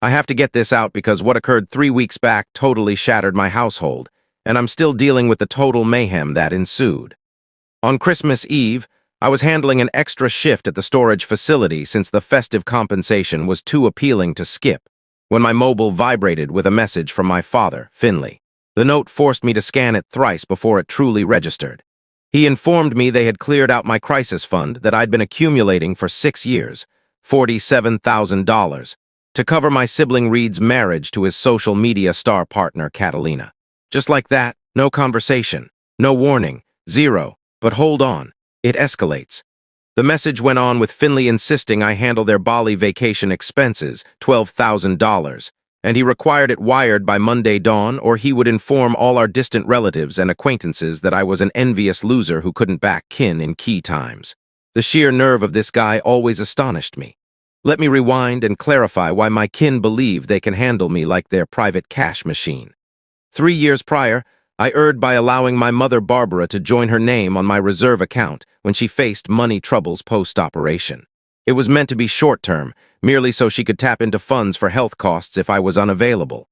I have to get this out because what occurred 3 weeks back totally shattered my household, and I'm still dealing with the total mayhem that ensued. On Christmas Eve, I was handling an extra shift at the storage facility since the festive compensation was too appealing to skip, when my mobile vibrated with a message from my father, Finley. The note forced me to scan it thrice before it truly registered. He informed me they had cleared out my crisis fund that I'd been accumulating for 6 years, $47,000, to cover my sibling Reed's marriage to his social media star partner, Catalina. Just like that, no conversation, no warning, zero. But hold on, it escalates. The message went on with Finley insisting I handle their Bali vacation expenses, $12,000, and he required it wired by Monday dawn or he would inform all our distant relatives and acquaintances that I was an envious loser who couldn't back kin in key times. The sheer nerve of this guy always astonished me. Let me rewind and clarify why my kin believe they can handle me like their private cash machine. 3 years prior, I erred by allowing my mother Barbara to join her name on my reserve account when she faced money troubles post-operation. It was meant to be short-term, merely so she could tap into funds for health costs if I was unavailable.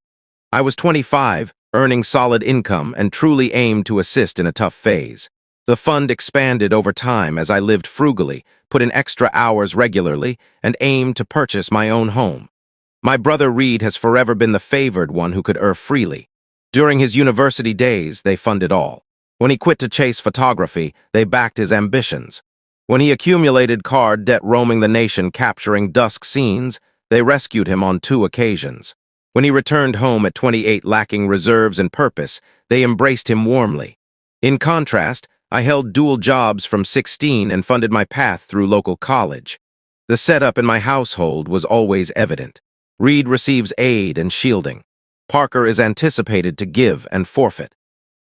I was 25, earning solid income, and truly aimed to assist in a tough phase. The fund expanded over time as I lived frugally, put in extra hours regularly, and aimed to purchase my own home. My brother Reed has forever been the favored one who could err freely. During his university days, they funded all. When he quit to chase photography, they backed his ambitions. When he accumulated card debt roaming the nation capturing dusk scenes, they rescued him on 2 occasions. When he returned home at 28 lacking reserves and purpose, they embraced him warmly. In contrast, I held dual jobs from 16 and funded my path through local college. The setup in my household was always evident. Reed receives aid and shielding. Parker is anticipated to give and forfeit.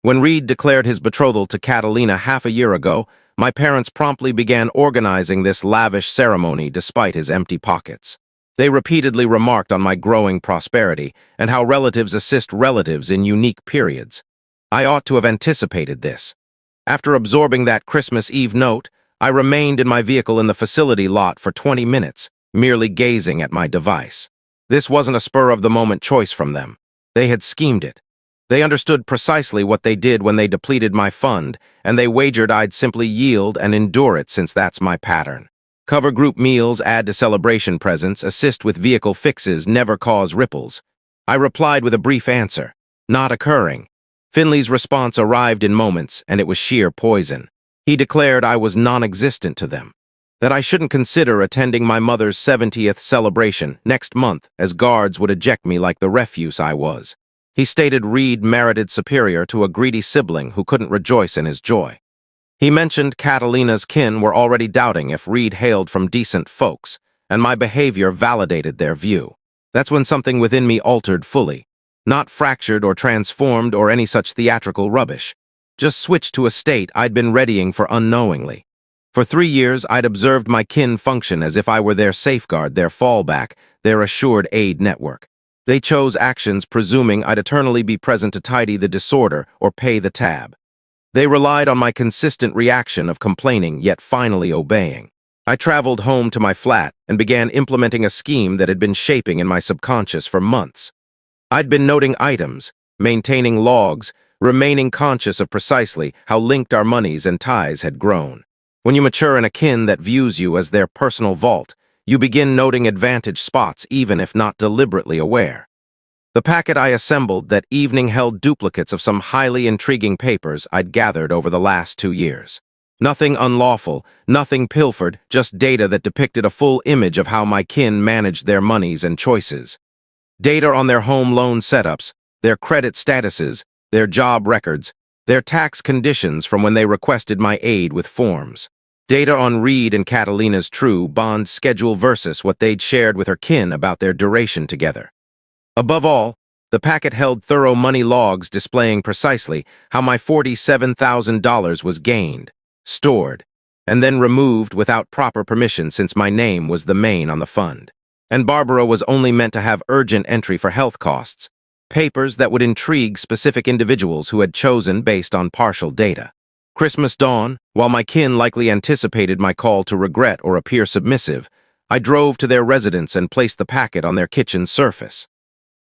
When Reed declared his betrothal to Catalina half a year ago, my parents promptly began organizing this lavish ceremony despite his empty pockets. They repeatedly remarked on my growing prosperity and how relatives assist relatives in unique periods. I ought to have anticipated this. After absorbing that Christmas Eve note, I remained in my vehicle in the facility lot for 20 minutes, merely gazing at my device. This wasn't a spur-of-the-moment choice from them. They had schemed it. They understood precisely what they did when they depleted my fund, and they wagered I'd simply yield and endure it since that's my pattern. Cover group meals, add to celebration presents, assist with vehicle fixes, never cause ripples. I replied with a brief answer, not occurring. Finley's response arrived in moments, and it was sheer poison. He declared I was non-existent to them, that I shouldn't consider attending my mother's 70th celebration next month as guards would eject me like the refuse I was. He stated Reed merited superior to a greedy sibling who couldn't rejoice in his joy. He mentioned Catalina's kin were already doubting if Reed hailed from decent folks, and my behavior validated their view. That's when something within me altered fully, not fractured or transformed or any such theatrical rubbish, just switched to a state I'd been readying for unknowingly. For 3 years, I'd observed my kin function as if I were their safeguard, their fallback, their assured aid network. They chose actions presuming I'd eternally be present to tidy the disorder or pay the tab. They relied on my consistent reaction of complaining yet finally obeying. I traveled home to my flat and began implementing a scheme that had been shaping in my subconscious for months. I'd been noting items, maintaining logs, remaining conscious of precisely how linked our monies and ties had grown. When you mature in a kin that views you as their personal vault, you begin noting advantage spots even if not deliberately aware. The packet I assembled that evening held duplicates of some highly intriguing papers I'd gathered over the last 2 years. Nothing unlawful, nothing pilfered, just data that depicted a full image of how my kin managed their monies and choices. Data on their home loan setups, their credit statuses, their job records, their tax conditions from when they requested my aid with forms. Data on Reed and Catalina's true bond schedule versus what they'd shared with her kin about their duration together. Above all, the packet held thorough money logs displaying precisely how my $47,000 was gained, stored, and then removed without proper permission since my name was the main on the fund. And Barbara was only meant to have urgent entry for health costs, papers that would intrigue specific individuals who had chosen based on partial data. Christmas dawn, while my kin likely anticipated my call to regret or appear submissive, I drove to their residence and placed the packet on their kitchen surface.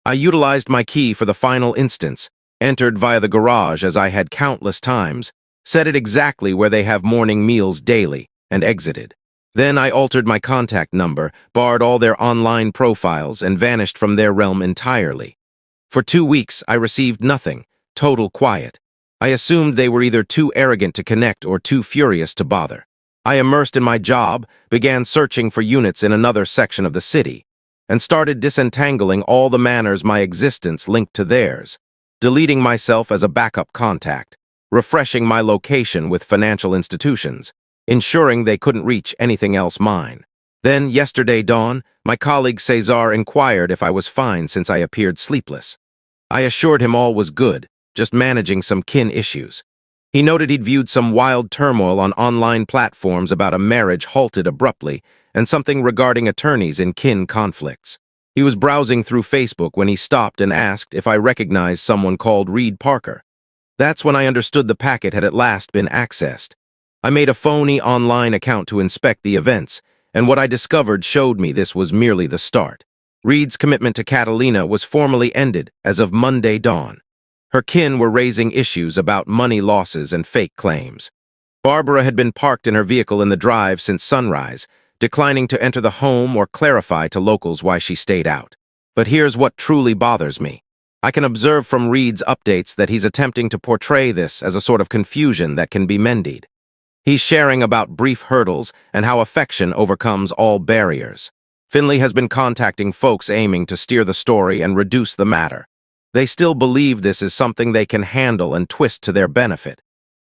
I utilized my key for the final instance, entered via the garage as I had countless times, set it exactly where they have morning meals daily, and exited. Then I altered my contact number, barred all their online profiles, and vanished from their realm entirely. For 2 weeks, I received nothing, total quiet. I assumed they were either too arrogant to connect or too furious to bother. I immersed in my job, began searching for units in another section of the city, and started disentangling all the manners my existence linked to theirs, deleting myself as a backup contact, refreshing my location with financial institutions, ensuring they couldn't reach anything else mine. Then, yesterday dawn, my colleague Cesar inquired if I was fine since I appeared sleepless. I assured him all was good, just managing some kin issues. He noted he'd viewed some wild turmoil on online platforms about a marriage halted abruptly and something regarding attorneys in kin conflicts. He was browsing through Facebook when he stopped and asked if I recognized someone called Reed Parker. That's when I understood the packet had at last been accessed. I made a phony online account to inspect the events, and what I discovered showed me this was merely the start. Reed's commitment to Catalina was formally ended as of Monday dawn. Her kin were raising issues about money losses and fake claims. Barbara had been parked in her vehicle in the drive since sunrise, declining to enter the home or clarify to locals why she stayed out. But here's what truly bothers me. I can observe from Reed's updates that he's attempting to portray this as a sort of confusion that can be mended. He's sharing about brief hurdles and how affection overcomes all barriers. Finley has been contacting folks aiming to steer the story and reduce the matter. They still believe this is something they can handle and twist to their benefit.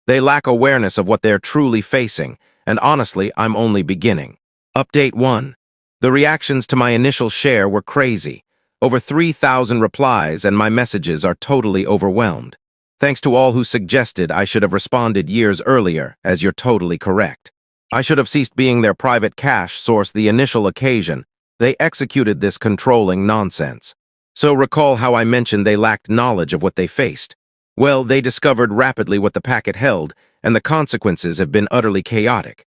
They lack awareness of what they're truly facing, and honestly, I'm only beginning. Update 1. The reactions to my initial share were crazy. Over 3,000 replies, and my messages are totally overwhelmed. Thanks to all who suggested I should have responded years earlier, as you're totally correct. I should have ceased being their private cash source the initial occasion. They executed this controlling nonsense. So recall how I mentioned they lacked knowledge of what they faced. Well, they discovered rapidly what the packet held, and the consequences have been utterly chaotic.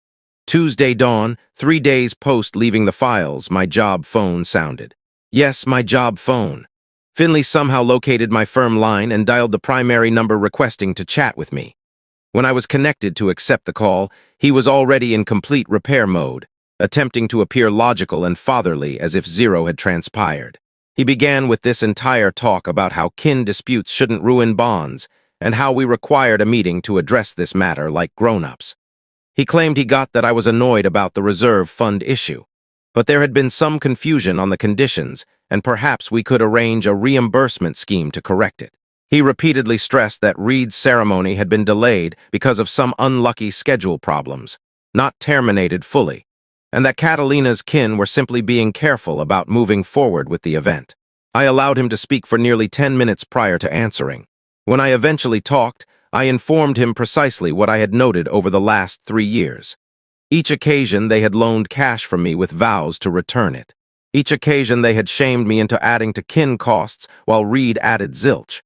Tuesday dawn, 3 days post leaving the files, my job phone sounded. Yes, my job phone. Finley somehow located my firm line and dialed the primary number requesting to chat with me. When I was connected to accept the call, he was already in complete repair mode, attempting to appear logical and fatherly as if zero had transpired. He began with this entire talk about how kin disputes shouldn't ruin bonds and how we required a meeting to address this matter like grown-ups. He claimed he got that I was annoyed about the reserve fund issue, but there had been some confusion on the conditions and perhaps we could arrange a reimbursement scheme to correct it. He repeatedly stressed that Reed's ceremony had been delayed because of some unlucky schedule problems, not terminated fully, and that Catalina's kin were simply being careful about moving forward with the event. I allowed him to speak for nearly 10 minutes prior to answering. When I eventually talked, I informed him precisely what I had noted over the last 3 years. Each occasion they had loaned cash from me with vows to return it. Each occasion they had shamed me into adding to kin costs while Reed added zilch.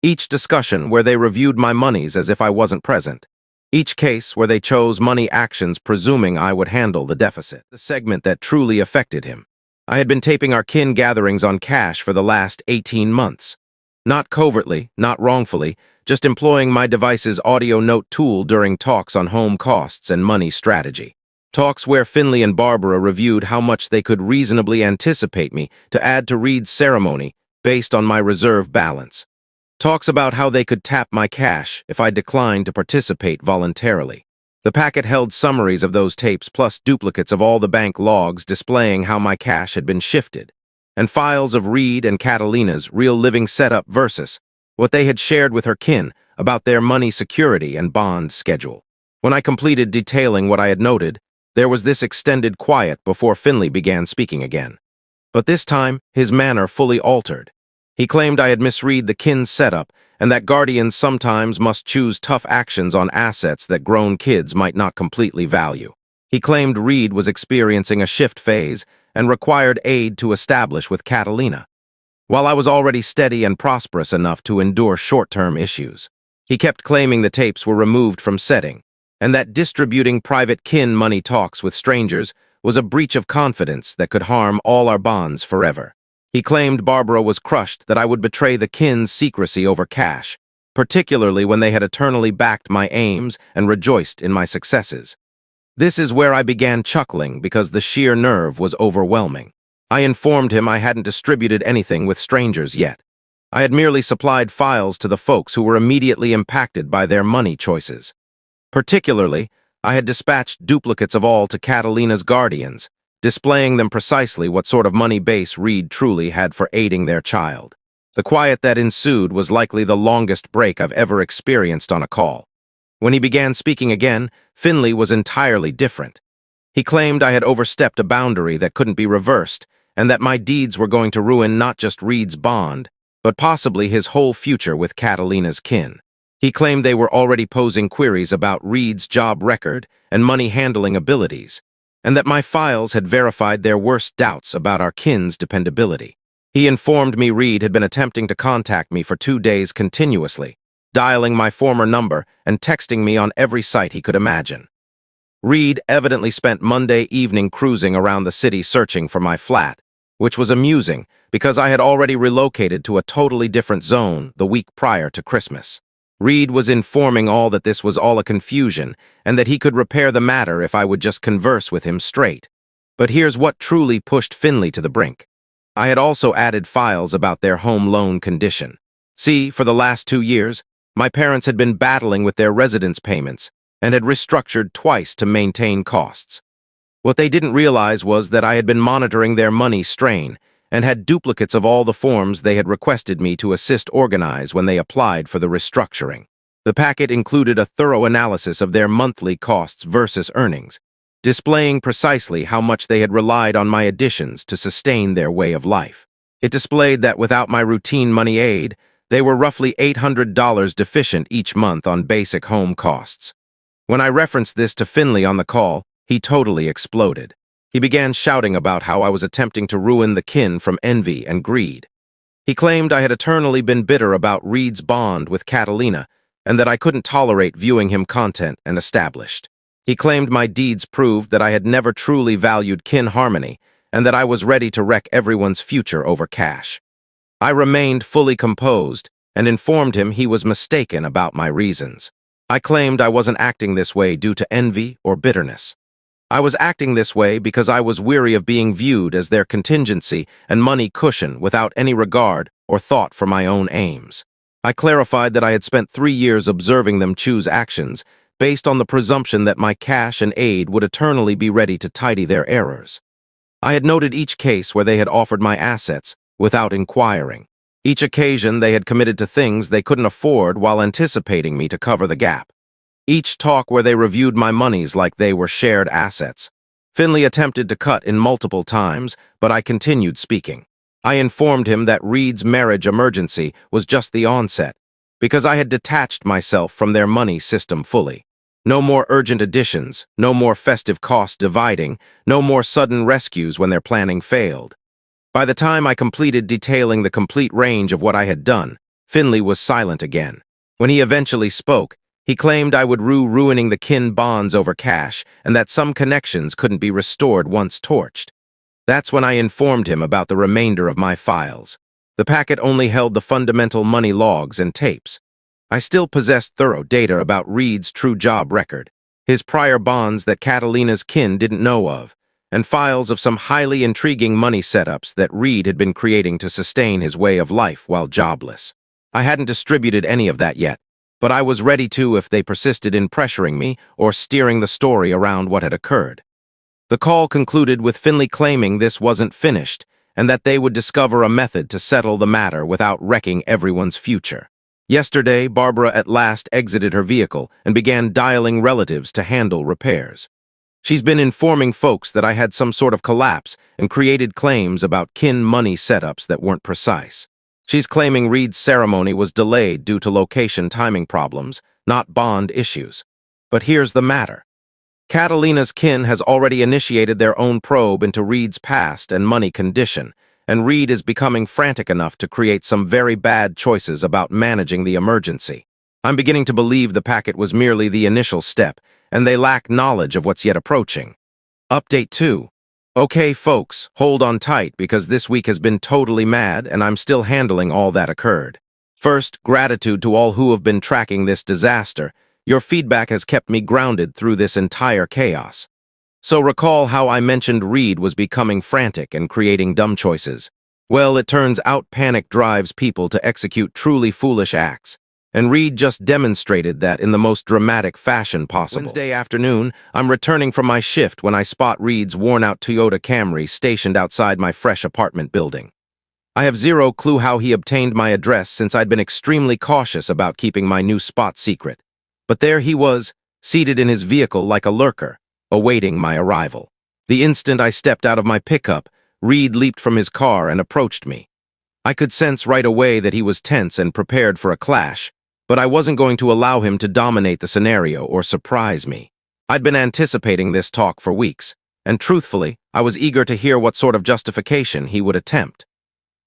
Each discussion where they reviewed my monies as if I wasn't present. Each case where they chose money actions presuming I would handle the deficit. The segment that truly affected him. I had been taping our kin gatherings on cash for the last 18 months. Not covertly, not wrongfully, just employing my device's audio note tool during talks on home costs and money strategy. Talks where Finley and Barbara reviewed how much they could reasonably anticipate me to add to Reed's ceremony based on my reserve balance. Talks about how they could tap my cash if I declined to participate voluntarily. The packet held summaries of those tapes plus duplicates of all the bank logs displaying how my cash had been shifted, and files of Reed and Catalina's real living setup versus what they had shared with her kin about their money security and bond schedule. When I completed detailing what I had noted, there was this extended quiet before Finley began speaking again. But this time, his manner fully altered. He claimed I had misread the kin setup and that guardians sometimes must choose tough actions on assets that grown kids might not completely value. He claimed Reed was experiencing a shift phase and required aid to establish with Catalina, while I was already steady and prosperous enough to endure short-term issues. He kept claiming the tapes were removed from setting, and that distributing private kin money talks with strangers was a breach of confidence that could harm all our bonds forever. He claimed Barbara was crushed that I would betray the kin's secrecy over cash, particularly when they had eternally backed my aims and rejoiced in my successes. This is where I began chuckling because the sheer nerve was overwhelming. I informed him I hadn't distributed anything with strangers yet. I had merely supplied files to the folks who were immediately impacted by their money choices. Particularly, I had dispatched duplicates of all to Catalina's guardians, displaying them precisely what sort of money base Reed truly had for aiding their child. The quiet that ensued was likely the longest break I've ever experienced on a call. When he began speaking again, Finley was entirely different. He claimed I had overstepped a boundary that couldn't be reversed, and that my deeds were going to ruin not just Reed's bond, but possibly his whole future with Catalina's kin. He claimed they were already posing queries about Reed's job record and money-handling abilities, and that my files had verified their worst doubts about our kin's dependability. He informed me Reed had been attempting to contact me for 2 days continuously, dialing my former number and texting me on every site he could imagine. Reed evidently spent Monday evening cruising around the city searching for my flat, which was amusing because I had already relocated to a totally different zone the week prior to Christmas. Reed was informing all that this was all a confusion and that he could repair the matter if I would just converse with him straight. But here's what truly pushed Finley to the brink. I had also added files about their home loan condition. See, for the last 2 years, my parents had been battling with their residence payments and had restructured twice to maintain costs. What they didn't realize was that I had been monitoring their money strain and had duplicates of all the forms they had requested me to assist organize when they applied for the restructuring. The packet included a thorough analysis of their monthly costs versus earnings, displaying precisely how much they had relied on my additions to sustain their way of life. It displayed that without my routine money aid, they were roughly $800 deficient each month on basic home costs. When I referenced this to Finley on the call, he totally exploded. He began shouting about how I was attempting to ruin the kin from envy and greed. He claimed I had eternally been bitter about Reed's bond with Catalina and that I couldn't tolerate viewing him content and established. He claimed my deeds proved that I had never truly valued kin harmony and that I was ready to wreck everyone's future over cash. I remained fully composed and informed him he was mistaken about my reasons. I claimed I wasn't acting this way due to envy or bitterness. I was acting this way because I was weary of being viewed as their contingency and money cushion without any regard or thought for my own aims. I clarified that I had spent 3 years observing them choose actions based on the presumption that my cash and aid would eternally be ready to tidy their errors. I had noted each case where they had offered my assets without inquiring. Each occasion they had committed to things they couldn't afford while anticipating me to cover the gap. Each talk where they reviewed my monies like they were shared assets. Finley attempted to cut in multiple times, but I continued speaking. I informed him that Reed's marriage emergency was just the onset, because I had detached myself from their money system fully. No more urgent additions, no more festive cost dividing, no more sudden rescues when their planning failed. By the time I completed detailing the complete range of what I had done, Finley was silent again. When he eventually spoke, he claimed I would ruining the kin bonds over cash and that some connections couldn't be restored once torched. That's when I informed him about the remainder of my files. The packet only held the fundamental money logs and tapes. I still possessed thorough data about Reed's true job record, his prior bonds that Catalina's kin didn't know of, and files of some highly intriguing money setups that Reed had been creating to sustain his way of life while jobless. I hadn't distributed any of that yet, but I was ready to if they persisted in pressuring me or steering the story around what had occurred. The call concluded with Finley claiming this wasn't finished and that they would discover a method to settle the matter without wrecking everyone's future. Yesterday, Barbara at last exited her vehicle and began dialing relatives to handle repairs. She's been informing folks that I had some sort of collapse and created claims about kin money setups that weren't precise. She's claiming Reed's ceremony was delayed due to location timing problems, not bond issues. But here's the matter. Catalina's kin has already initiated their own probe into Reed's past and money condition, and Reed is becoming frantic enough to create some very bad choices about managing the emergency. I'm beginning to believe the packet was merely the initial step, and they lack knowledge of what's yet approaching. Update 2. Okay, folks, hold on tight because this week has been totally mad and I'm still handling all that occurred. First, gratitude to all who have been tracking this disaster. Your feedback has kept me grounded through this entire chaos. So recall how I mentioned Reed was becoming frantic and creating dumb choices. Well, it turns out panic drives people to execute truly foolish acts. And Reed just demonstrated that in the most dramatic fashion possible. Wednesday afternoon, I'm returning from my shift when I spot Reed's worn-out Toyota Camry stationed outside my fresh apartment building. I have zero clue how he obtained my address since I'd been extremely cautious about keeping my new spot secret. But there he was, seated in his vehicle like a lurker, awaiting my arrival. The instant I stepped out of my pickup, Reed leaped from his car and approached me. I could sense right away that he was tense and prepared for a clash, but I wasn't going to allow him to dominate the scenario or surprise me. I'd been anticipating this talk for weeks, and truthfully, I was eager to hear what sort of justification he would attempt.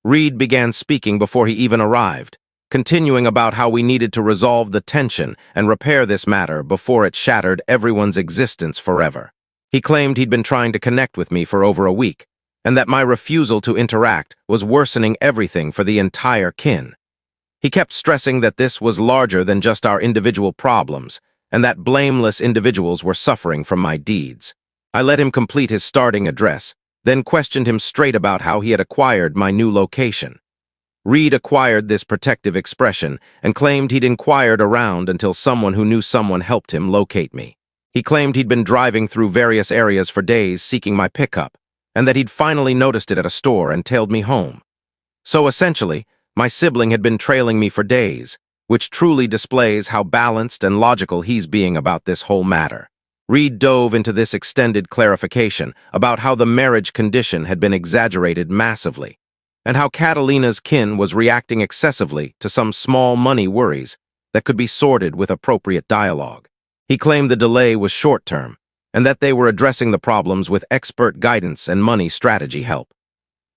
Reed began speaking before he even arrived, continuing about how we needed to resolve the tension and repair this matter before it shattered everyone's existence forever. He claimed he'd been trying to connect with me for over a week, and that my refusal to interact was worsening everything for the entire kin. He kept stressing that this was larger than just our individual problems, and that blameless individuals were suffering from my deeds. I let him complete his starting address, then questioned him straight about how he had acquired my new location. Reed acquired this protective expression and claimed he'd inquired around until someone who knew someone helped him locate me. He claimed he'd been driving through various areas for days seeking my pickup, and that he'd finally noticed it at a store and tailed me home. So essentially, my sibling had been trailing me for days, which truly displays how balanced and logical he's being about this whole matter. Reed dove into this extended clarification about how the marriage condition had been exaggerated massively, and how Catalina's kin was reacting excessively to some small money worries that could be sorted with appropriate dialogue. He claimed the delay was short-term, and that they were addressing the problems with expert guidance and money strategy help.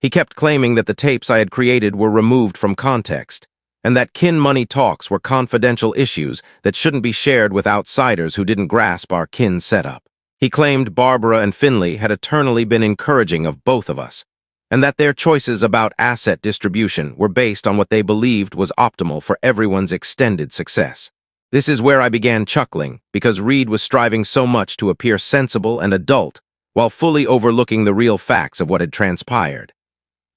He kept claiming that the tapes I had created were removed from context, and that kin money talks were confidential issues that shouldn't be shared with outsiders who didn't grasp our kin setup. He claimed Barbara and Finley had eternally been encouraging of both of us, and that their choices about asset distribution were based on what they believed was optimal for everyone's extended success. This is where I began chuckling, because Reed was striving so much to appear sensible and adult, while fully overlooking the real facts of what had transpired.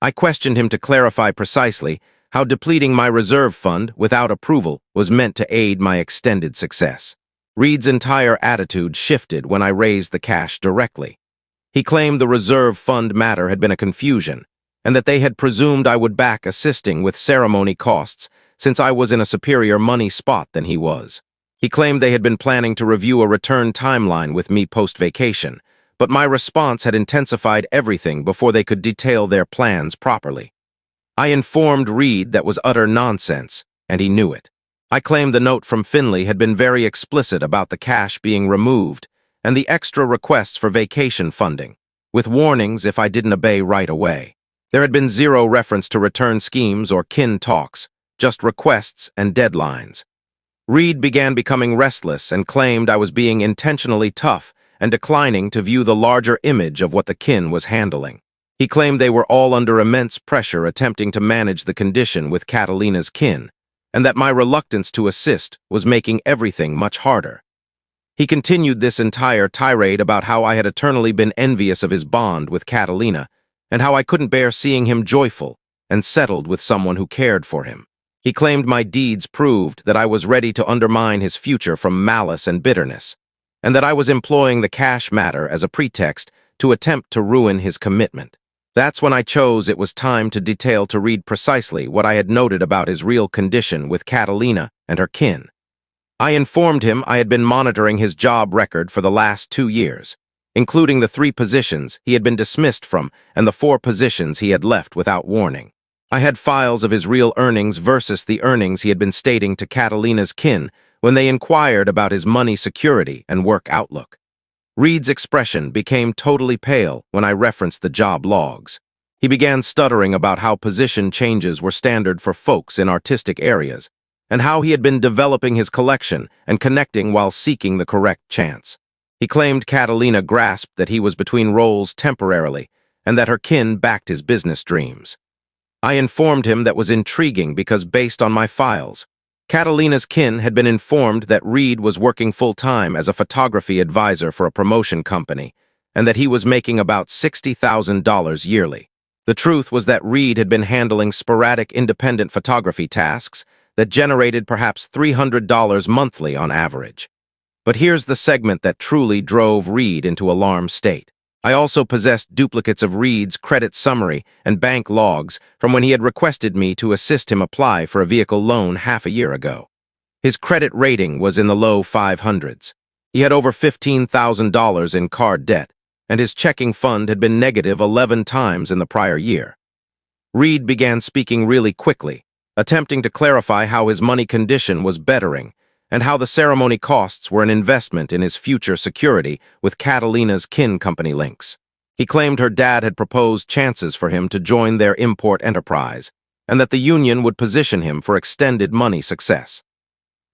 I questioned him to clarify precisely how depleting my reserve fund without approval was meant to aid my extended success. Reed's entire attitude shifted when I raised the cash directly. He claimed the reserve fund matter had been a confusion, and that they had presumed I would back assisting with ceremony costs since I was in a superior money spot than he was. He claimed they had been planning to review a return timeline with me post-vacation, but my response had intensified everything before they could detail their plans properly. I informed Reed that was utter nonsense, and he knew it. I claimed the note from Finley had been very explicit about the cash being removed and the extra requests for vacation funding, with warnings if I didn't obey right away. There had been zero reference to return schemes or kin talks, just requests and deadlines. Reed began becoming restless and claimed I was being intentionally tough and declining to view the larger image of what the kin was handling. He claimed they were all under immense pressure attempting to manage the condition with Catalina's kin, and that my reluctance to assist was making everything much harder. He continued this entire tirade about how I had eternally been envious of his bond with Catalina, and how I couldn't bear seeing him joyful and settled with someone who cared for him. He claimed my deeds proved that I was ready to undermine his future from malice and bitterness, and that I was employing the cash matter as a pretext to attempt to ruin his commitment. That's when I chose it was time to detail to Reed precisely what I had noted about his real condition with Catalina and her kin. I informed him I had been monitoring his job record for the last 2 years, including the 3 positions he had been dismissed from and the 4 positions he had left without warning. I had files of his real earnings versus the earnings he had been stating to Catalina's kin when they inquired about his money security and work outlook. Reed's expression became totally pale when I referenced the job logs. He began stuttering about how position changes were standard for folks in artistic areas, and how he had been developing his collection and connecting while seeking the correct chance. He claimed Catalina grasped that he was between roles temporarily and that her kin backed his business dreams. I informed him that was intriguing because based on my files, Catalina's kin had been informed that Reed was working full-time as a photography advisor for a promotion company and that he was making about $60,000 yearly. The truth was that Reed had been handling sporadic independent photography tasks that generated perhaps $300 monthly on average. But here's the segment that truly drove Reed into alarm state. I also possessed duplicates of Reed's credit summary and bank logs from when he had requested me to assist him apply for a vehicle loan half a year ago. His credit rating was in the low 500s. He had over $15,000 in card debt, and his checking fund had been negative 11 times in the prior year. Reed began speaking really quickly, attempting to clarify how his money condition was bettering and how the ceremony costs were an investment in his future security with Catalina's kin company links. He claimed her dad had proposed chances for him to join their import enterprise, and that the union would position him for extended money success.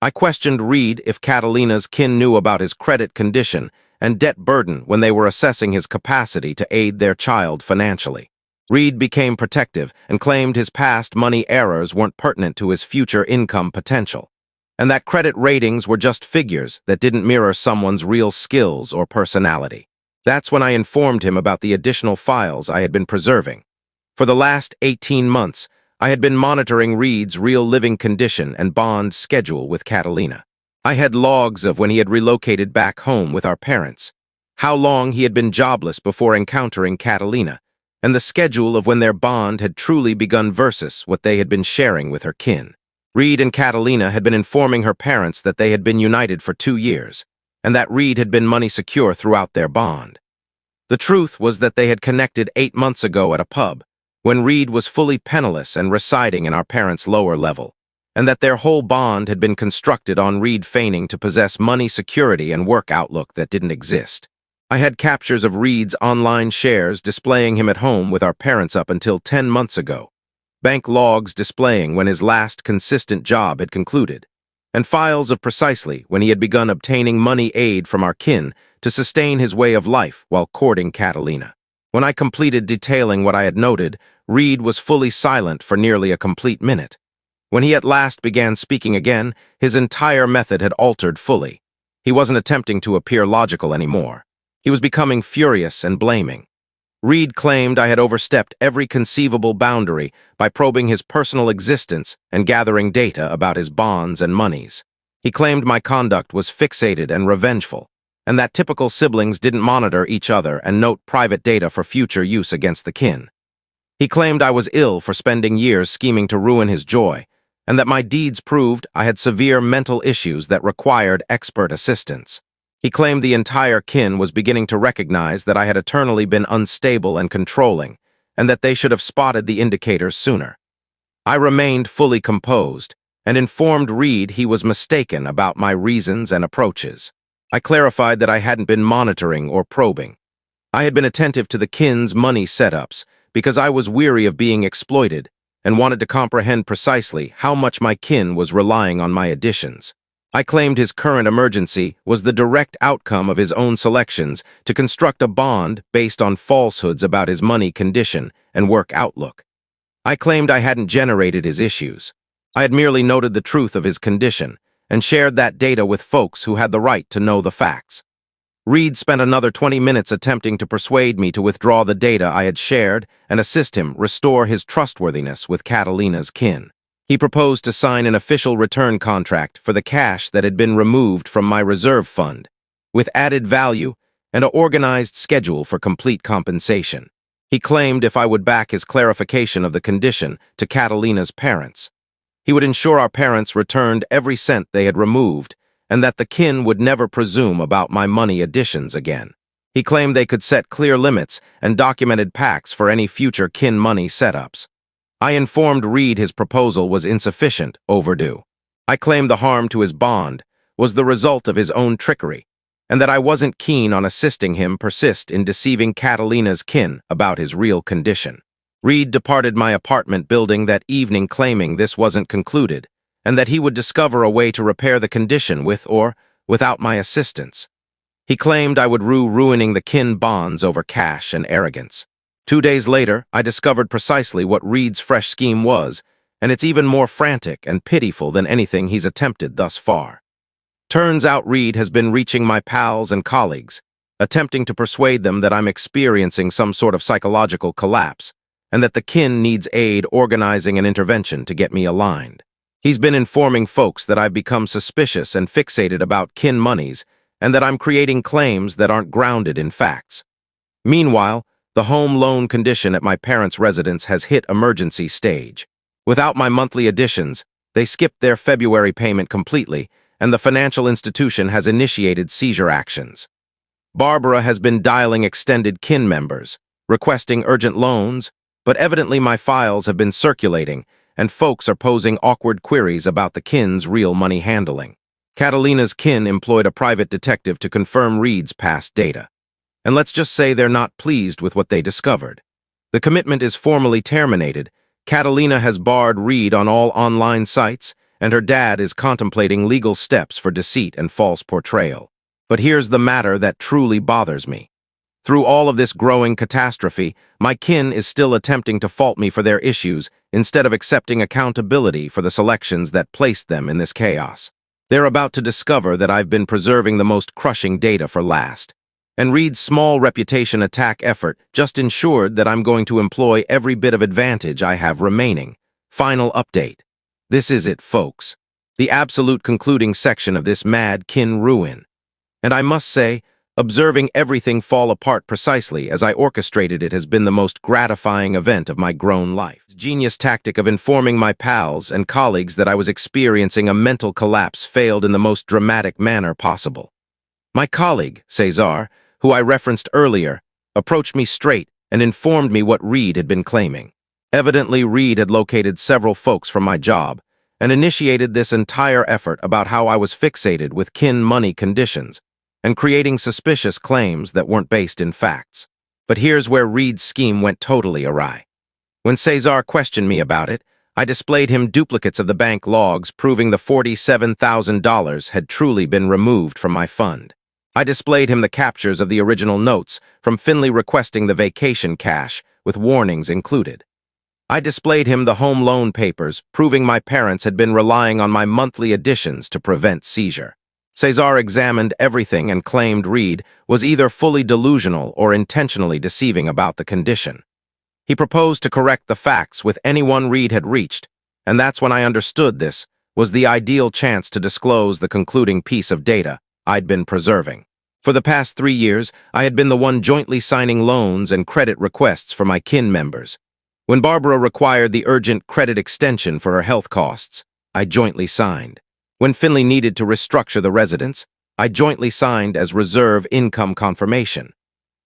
I questioned Reed if Catalina's kin knew about his credit condition and debt burden when they were assessing his capacity to aid their child financially. Reed became protective and claimed his past money errors weren't pertinent to his future income potential, and that credit ratings were just figures that didn't mirror someone's real skills or personality. That's when I informed him about the additional files I had been preserving. For the last 18 months, I had been monitoring Reed's real living condition and bond schedule with Catalina. I had logs of when he had relocated back home with our parents, how long he had been jobless before encountering Catalina, and the schedule of when their bond had truly begun versus what they had been sharing with her kin. Reed and Catalina had been informing her parents that they had been united for 2 years, and that Reed had been money secure throughout their bond. The truth was that they had connected 8 months ago at a pub, when Reed was fully penniless and residing in our parents' lower level, and that their whole bond had been constructed on Reed feigning to possess money security and work outlook that didn't exist. I had captures of Reed's online shares displaying him at home with our parents up until 10 months ago, bank logs displaying when his last consistent job had concluded, and files of precisely when he had begun obtaining money aid from our kin to sustain his way of life while courting Catalina. When I completed detailing what I had noted, Reed was fully silent for nearly a complete minute. When he at last began speaking again, his entire method had altered fully. He wasn't attempting to appear logical anymore. He was becoming furious and blaming. Reed claimed I had overstepped every conceivable boundary by probing his personal existence and gathering data about his bonds and monies. He claimed my conduct was fixated and revengeful, and that typical siblings didn't monitor each other and note private data for future use against the kin. He claimed I was ill for spending years scheming to ruin his joy, and that my deeds proved I had severe mental issues that required expert assistance. He claimed the entire kin was beginning to recognize that I had eternally been unstable and controlling, and that they should have spotted the indicators sooner. I remained fully composed, and informed Reed he was mistaken about my reasons and approaches. I clarified that I hadn't been monitoring or probing. I had been attentive to the kin's money setups because I was weary of being exploited and wanted to comprehend precisely how much my kin was relying on my additions. I claimed his current emergency was the direct outcome of his own selections to construct a bond based on falsehoods about his money condition and work outlook. I claimed I hadn't generated his issues. I had merely noted the truth of his condition and shared that data with folks who had the right to know the facts. Reed spent another 20 minutes attempting to persuade me to withdraw the data I had shared and assist him restore his trustworthiness with Catalina's kin. He proposed to sign an official return contract for the cash that had been removed from my reserve fund, with added value and an organized schedule for complete compensation. He claimed if I would back his clarification of the condition to Catalina's parents, he would ensure our parents returned every cent they had removed and that the kin would never presume about my money additions again. He claimed they could set clear limits and documented packs for any future kin money setups. I informed Reed his proposal was insufficient, overdue. I claimed the harm to his bond was the result of his own trickery, and that I wasn't keen on assisting him persist in deceiving Catalina's kin about his real condition. Reed departed my apartment building that evening claiming this wasn't concluded, and that he would discover a way to repair the condition with or without my assistance. He claimed I would ruining the kin bonds over cash and arrogance. 2 days later, I discovered precisely what Reed's fresh scheme was, and it's even more frantic and pitiful than anything he's attempted thus far. Turns out Reed has been reaching my pals and colleagues, attempting to persuade them that I'm experiencing some sort of psychological collapse, and that the kin needs aid organizing an intervention to get me aligned. He's been informing folks that I've become suspicious and fixated about kin monies, and that I'm creating claims that aren't grounded in facts. Meanwhile, the home loan condition at my parents' residence has hit emergency stage. Without my monthly additions, they skipped their February payment completely, and the financial institution has initiated seizure actions. Barbara has been dialing extended kin members, requesting urgent loans, but evidently my files have been circulating, and folks are posing awkward queries about the kin's real money handling. Catalina's kin employed a private detective to confirm Reed's past data. And let's just say they're not pleased with what they discovered. The commitment is formally terminated. Catalina has barred Reed on all online sites, and her dad is contemplating legal steps for deceit and false portrayal. But here's the matter that truly bothers me. Through all of this growing catastrophe, my kin is still attempting to fault me for their issues instead of accepting accountability for the selections that placed them in this chaos. They're about to discover that I've been preserving the most crushing data for last. And Reed's small reputation attack effort just ensured that I'm going to employ every bit of advantage I have remaining. Final update. This is it, folks. The absolute concluding section of this mad kin ruin. And I must say, observing everything fall apart precisely as I orchestrated it has been the most gratifying event of my grown life. The genius tactic of informing my pals and colleagues that I was experiencing a mental collapse failed in the most dramatic manner possible. My colleague, Cesar, who I referenced earlier, approached me straight and informed me what Reed had been claiming. Evidently, Reed had located several folks from my job and initiated this entire effort about how I was fixated with kin money conditions and creating suspicious claims that weren't based in facts. But here's where Reed's scheme went totally awry. When Cesar questioned me about it, I displayed him duplicates of the bank logs proving the $47,000 had truly been removed from my fund. I displayed him the captures of the original notes from Finley requesting the vacation cash, with warnings included. I displayed him the home loan papers proving my parents had been relying on my monthly additions to prevent seizure. Cesar examined everything and claimed Reed was either fully delusional or intentionally deceiving about the condition. He proposed to correct the facts with anyone Reed had reached, and that's when I understood this was the ideal chance to disclose the concluding piece of data I'd been preserving. For the past 3 years, I had been the one jointly signing loans and credit requests for my kin members. When Barbara required the urgent credit extension for her health costs, I jointly signed. When Finley needed to restructure the residence, I jointly signed as reserve income confirmation.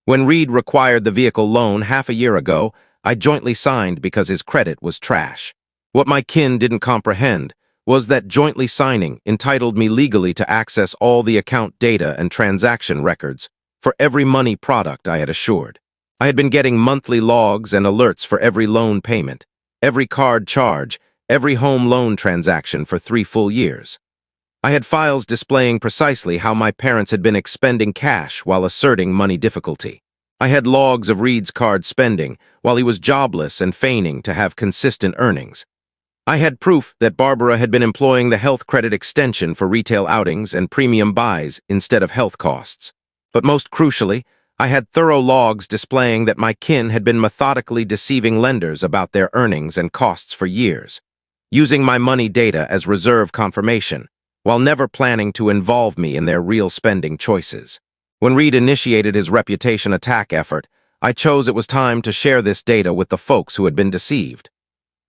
When Reed required the vehicle loan half a year ago, I jointly signed because his credit was trash. What my kin didn't comprehend was that jointly signing entitled me legally to access all the account data and transaction records for every money product I had assured. I had been getting monthly logs and alerts for every loan payment, every card charge, every home loan transaction for 3 full years. I had files displaying precisely how my parents had been expending cash while asserting money difficulty. I had logs of Reed's card spending while he was jobless and feigning to have consistent earnings. I had proof that Barbara had been employing the health credit extension for retail outings and premium buys instead of health costs. But most crucially, I had thorough logs displaying that my kin had been methodically deceiving lenders about their earnings and costs for years, using my money data as reserve confirmation, while never planning to involve me in their real spending choices. When Reed initiated his reputation attack effort, I chose it was time to share this data with the folks who had been deceived.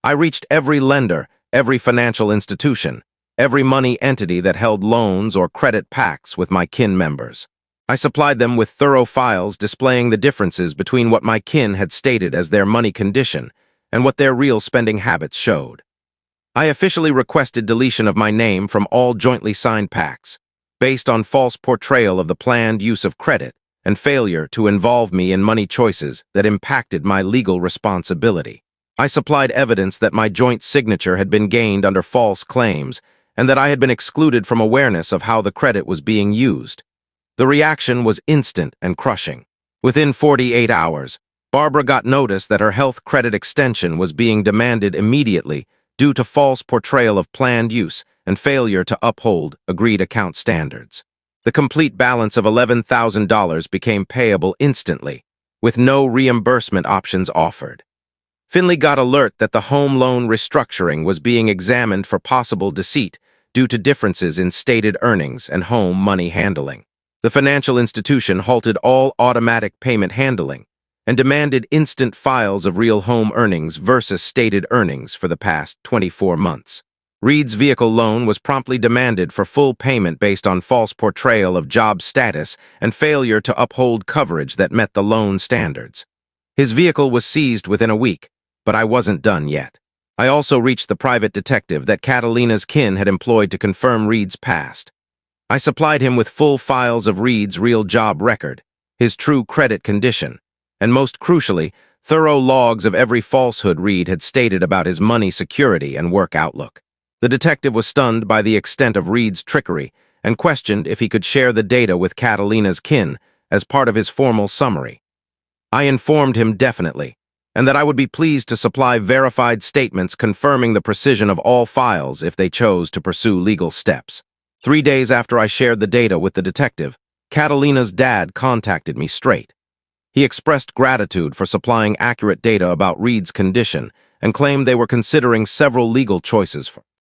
I reached every lender, every financial institution, every money entity that held loans or credit packs with my kin members. I supplied them with thorough files displaying the differences between what my kin had stated as their money condition and what their real spending habits showed. I officially requested deletion of my name from all jointly signed packs, based on false portrayal of the planned use of credit and failure to involve me in money choices that impacted my legal responsibility. I supplied evidence that my joint signature had been gained under false claims and that I had been excluded from awareness of how the credit was being used. The reaction was instant and crushing. Within 48 hours, Barbara got notice that her health credit extension was being demanded immediately due to false portrayal of planned use and failure to uphold agreed account standards. The complete balance of $11,000 became payable instantly, with no reimbursement options offered. Finley got alert that the home loan restructuring was being examined for possible deceit due to differences in stated earnings and home money handling. The financial institution halted all automatic payment handling and demanded instant files of real home earnings versus stated earnings for the past 24 months. Reed's vehicle loan was promptly demanded for full payment based on false portrayal of job status and failure to uphold coverage that met the loan standards. His vehicle was seized within a week, but I wasn't done yet. I also reached the private detective that Catalina's kin had employed to confirm Reed's past. I supplied him with full files of Reed's real job record, his true credit condition, and most crucially, thorough logs of every falsehood Reed had stated about his money security and work outlook. The detective was stunned by the extent of Reed's trickery and questioned if he could share the data with Catalina's kin as part of his formal summary. I informed him definitely, and that I would be pleased to supply verified statements confirming the precision of all files if they chose to pursue legal steps. 3 days after I shared the data with the detective, Catalina's dad contacted me straight. He expressed gratitude for supplying accurate data about Reed's condition and claimed they were considering several legal choices for